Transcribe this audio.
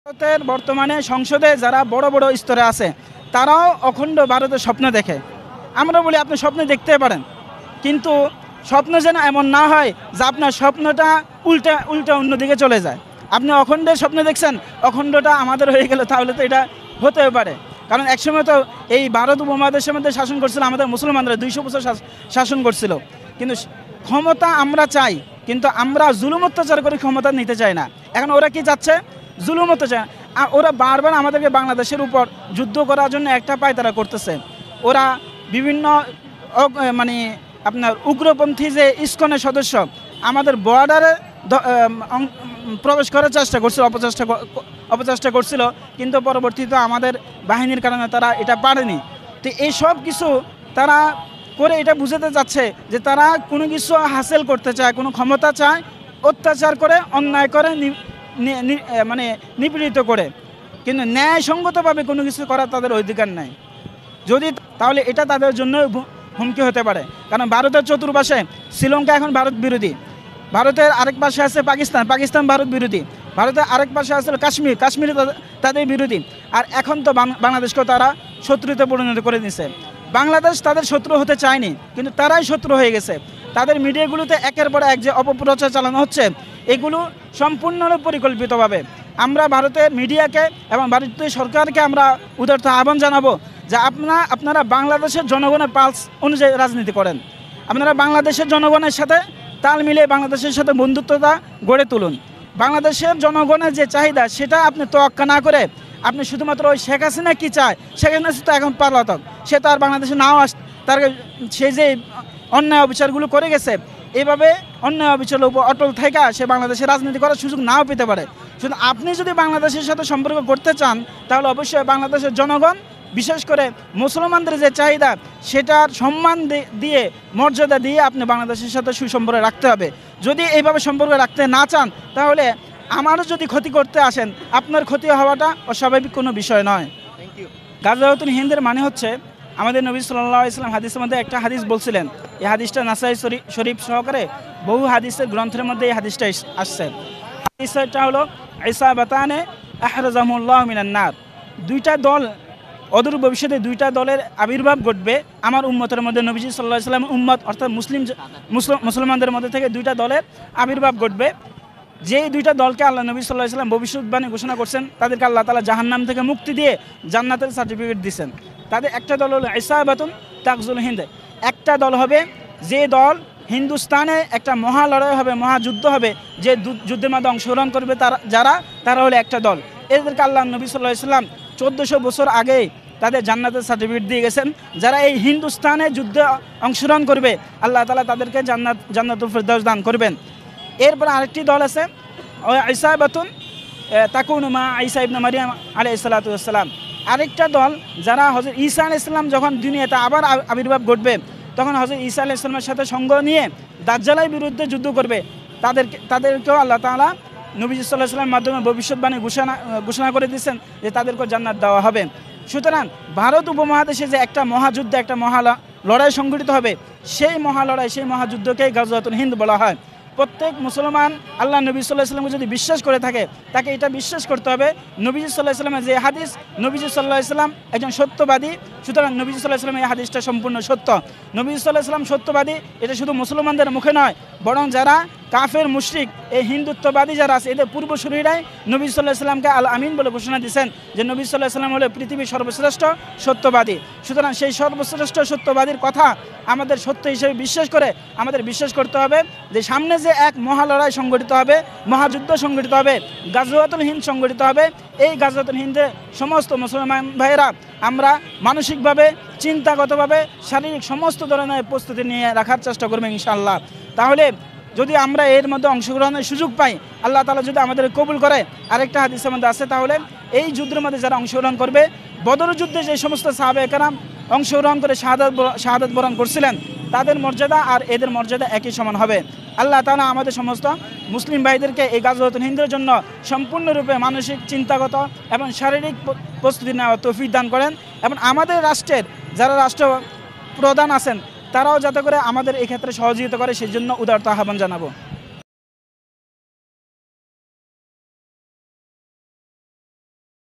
ভারতের বর্তমানে সংসদে যারা বড় বড় স্তরে আছে তারাও অখণ্ড ভারতের স্বপ্ন দেখে। আমরা বলি আপনি স্বপ্ন দেখতে পারেন, কিন্তু স্বপ্ন যেন এমন না হয় যে আপনার স্বপ্নটা উল্টা উল্টা অন্যদিকে চলে যায়। আপনি অখণ্ডের স্বপ্ন দেখছেন, অখণ্ডটা আমাদের হয়ে গেল, তাহলে তো এটা হতেও পারে। কারণ একসময় তো এই ভারত উপমহাদেশের মধ্যে শাসন করছিল আমাদের মুসলমানরা, 200 বছর শাসন করছিল। কিন্তু ক্ষমতা আমরা চাই, কিন্তু আমরা জুলুম অত্যাচার করে ক্ষমতা নিতে চাই না। এখন ওরা কি চাচ্ছে? জুলুম অত্যাচার। ওরা বারবার আমাদেরকে বাংলাদেশের উপর যুদ্ধ করার জন্য একটা পায়তারা করতেছে। ওরা বিভিন্ন মানে আপনার উগ্রপন্থী যে ইসকনের সদস্য আমাদের বর্ডারে প্রবেশ করার চেষ্টা করছিল, অপচেষ্টা করছিল, কিন্তু পরবর্তীতে আমাদের বাহিনীর কারণে তারা এটা পারেনি। তো এই সব কিছু তারা করে এটা বুঝাতে চাচ্ছে যে তারা কোনো কিছু হাসিল করতে চায়, কোনো ক্ষমতা চায়, অত্যাচার করে, অন্যায় করে, মানে নিপীড়িত করে, কিন্তু ন্যায়সঙ্গতভাবে কোনো কিছু করার তাদের অধিকার নাই। যদি তাহলে এটা তাদের জন্য হুমকি হতে পারে। কারণ ভারতের চতুর্পাশে শ্রীলঙ্কা এখন ভারত বিরোধী, ভারতের আরেক পাশে আছে পাকিস্তান ভারত বিরোধী, ভারতের আরেক পাশে আছে কাশ্মীর তাদের বিরোধী। আর এখন তো বাংলাদেশকেও তারা শত্রুতে পরিণত করে দিয়েছে। বাংলাদেশ তাদের শত্রু হতে চায়নি, কিন্তু তারাই শত্রু হয়ে গেছে। তাদের মিডিয়াগুলোতে একের পর এক যে অপপ্রচার চালানো হচ্ছে, এগুলো সম্পূর্ণ পরিকল্পিতভাবে। আমরা ভারতের মিডিয়াকে এবং ভারতীয় সরকারকে আমরা উদারত আহ্বান জানাবো যে আপনারা বাংলাদেশের জনগণের পালস অনুযায়ী রাজনীতি করেন। আপনারা বাংলাদেশের জনগণের সাথে তাল মিলিয়ে বাংলাদেশের সাথে বন্ধুত্বতা গড়ে তুলুন। বাংলাদেশের জনগণের যে চাহিদা সেটা আপনি তোয়াক্কা না করে আপনি শুধুমাত্র ওই শেখ হাসিনা কী চায়, শেখ হাসিনা তো এখন পলাতক, সে তো আর বাংলাদেশে নাও তার সে যে অন্যায় অবিচারগুলো করে গেছে, এইভাবে অন্যায় অবিচারের উপর অটল থেকে সে বাংলাদেশে রাজনীতি করার সুযোগ নাও পেতে পারে। শুধু আপনি যদি বাংলাদেশের সাথে সম্পর্ক করতে চান, তাহলে অবশ্যই বাংলাদেশের জনগণ, বিশেষ করে মুসলমানদের যে চাহিদা সেটার সম্মান দিয়ে, মর্যাদা দিয়ে আপনি বাংলাদেশের সাথে সুসম্পর্ক রাখতে হবে। যদি এইভাবে সম্পর্ক রাখতে না চান, তাহলে আমারও যদি ক্ষতি করতে আসেন, আপনার ক্ষতি হওয়াটা অস্বাভাবিক কোনো বিষয় নয়। গাজওয়াতুল হিন্দের মানে হচ্ছে, আমাদের নবী সাল্লাল্লাহু আলাইহি ওয়াসাল্লাম হাদিসের মধ্যে একটা হাদিস বলছিলেন। এই হাদিসটা নাসাই শরীফ সহকারে বহু হাদিসের গ্রন্থের মধ্যে এই হাদিসটা আসছে। হাদিসটা হলো ইসাবাতানে আহরাজাহুল্লাহু মিনান নার। দুইটা দল, অদূর ভবিষ্যতে দুইটা দলের আবির্ভাব ঘটবে আমার উম্মতের মধ্যে। নবীজি সাল্লাল্লাহু আলাইহি ওয়াসাল্লাম উম্মত অর্থাৎ মুসলমানদের মধ্যে থেকে দুইটা দলের আবির্ভাব ঘটবে। যেই দুইটা দলকে আল্লাহ নবী সাল্লাল্লাহু আলাইহি ওয়াসাল্লাম ভবিষ্যৎবাণী ঘোষণা করছেন, তাদেরকে আল্লাহ তাআলা জাহান্নাম থেকে মুক্তি দিয়ে জান্নাতের সার্টিফিকেট দিয়েছেন। তাদের একটা দল হলো ইসাবাতুন তাকজুল হিন্দ। একটা দল হবে যে দল হিন্দুস্তানে একটা মহা লড়াই হবে, মহাযুদ্ধ হবে, যে যুদ্ধের মধ্যে অংশগ্রহণ করবে তারা হলো একটা দল। এদেরকে আল্লাহ নবী সাল্লাল্লাহু আলাইহি ওয়াসাল্লাম 1400 বছর আগে তাদের জান্নাতের সার্টিফিকেট দিয়ে গেছেন। যারা এই হিন্দুস্তানে যুদ্ধে অংশগ্রহণ করবে, আল্লাহ তাআলা তাদেরকে জান্নাতুল ফেরদাউস দান করবেন। এরপর আরেকটি দল আছে ইসাবাতুন তাকুনু মা ঈসা ইবনে মারইয়াম আলাইহিস সালাতু ওয়াস সালাম। আরেকটা দল যারা হযরত ঈসা আলাইহিস সালাম যখন দুনিয়াতে আবার আবির্ভাব ঘটবে, তখন হযরত ঈসা আলাইহিস সালামের সাথে সঙ্গ নিয়ে দাজ্জালের বিরুদ্ধে যুদ্ধ করবে। তাদেরকেও আল্লাহ তাআলা নবী সাল্লাল্লাহু আলাইহি ওয়াসাল্লামের মাধ্যমে ভবিষ্যৎবাণী ঘোষণা করে দিয়েছেন যে তাদেরকেও জান্নাত দেওয়া হবে। সুতরাং ভারত উপমহাদেশে যে একটা মহাযুদ্ধ, একটা লড়াই সংঘটিত হবে, সেই মহালড়াই, সেই মহাযুদ্ধকেই গাজওয়াতুল হিন্দ বলা হয়। প্রত্যেক মুসলমান আল্লাহ নবী সাল্লাল্লাহু আলাইহি ওয়াসাল্লামকে যদি বিশ্বাস করে থাকে, তাকে এটা বিশ্বাস করতে হবে নবীজি সাল্লাল্লাহু আলাইহি ওয়াসাল্লামের যে হাদিস, নবীজি সাল্লাল্লাহু আলাইহি ওয়াসাল্লাম একজন সত্যবাদী। সুতরাং নবীজি সাল্লাল্লাহু আলাইহি ওয়াসাল্লাম এই হাদিসটা সম্পূর্ণ সত্য। নবীজি সাল্লাল্লাহু আলাইহি ওয়াসাল্লাম সত্যবাদী, এটা শুধু মুসলমানদের মুখে নয়, বরং যারা কাফের মুশরিক, এই হিন্দুত্ববাদী যারা আছে, এদের পূর্বসূরীরাই নবী সাল্লাল্লাহু আলাইহি ওয়াসাল্লামকে আল আমিন বলে ঘোষণা দিয়েছেন যে নবী সাল্লাল্লাহু আলাইহি ওয়াসাল্লাম হলো পৃথিবীর সর্বশ্রেষ্ঠ সত্যবাদী। সুতরাং সেই সর্বশ্রেষ্ঠ সত্যবাদীর কথা আমাদের সত্য হিসেবে বিশ্বাস করে আমাদের বিশ্বাস করতে হবে যে সামনে যে এক মহালড়াই সংগঠিত হবে, মহাযুদ্ধ সংগঠিত হবে, গাজওয়াতুল হিন্দ সংগঠিত হবে। এই গাজওয়াতুল হিন্দে সমস্ত মুসলমান ভাইয়েরা আমরা মানসিকভাবে, চিন্তাগতভাবে, শারীরিক সমস্ত ধরনের প্রস্তুতি নিয়ে রাখার চেষ্টা করবো ইনশাআল্লাহ। তাহলে যদি আমরা এর মধ্যে অংশগ্রহণের সুযোগ পাই, আল্লাহ তাআলা যদি আমাদের কবুল করে, আরেকটা হাদিসের মধ্যে আছে, তাহলে এই যুদ্ধের মধ্যে যারা অংশগ্রহণ করবে, বদর যুদ্ধে যে সমস্ত সাহাবায়ে কেরাম অংশগ্রহণ করে শাহাদাত বরণ করছিলেন, তাদের মর্যাদা আর এদের মর্যাদা একই সমান হবে। আল্লাহ তাআলা আমাদের সমস্ত মুসলিম ভাইদেরকে এই গাজওয়াতুল হিন্দের জন্য সম্পূর্ণরূপে মানসিক, চিন্তাগত এবং শারীরিক প্রস্তুতি নেওয়ার তৌফিক দান করেন, এবং আমাদের রাষ্ট্রের যারা রাষ্ট্র প্রধান আছেন তারাও যাতে করে আমাদের এই ক্ষেত্রে সহযোগিতা করে, সেই জন্য উদারতা আহ্বান জানাবো।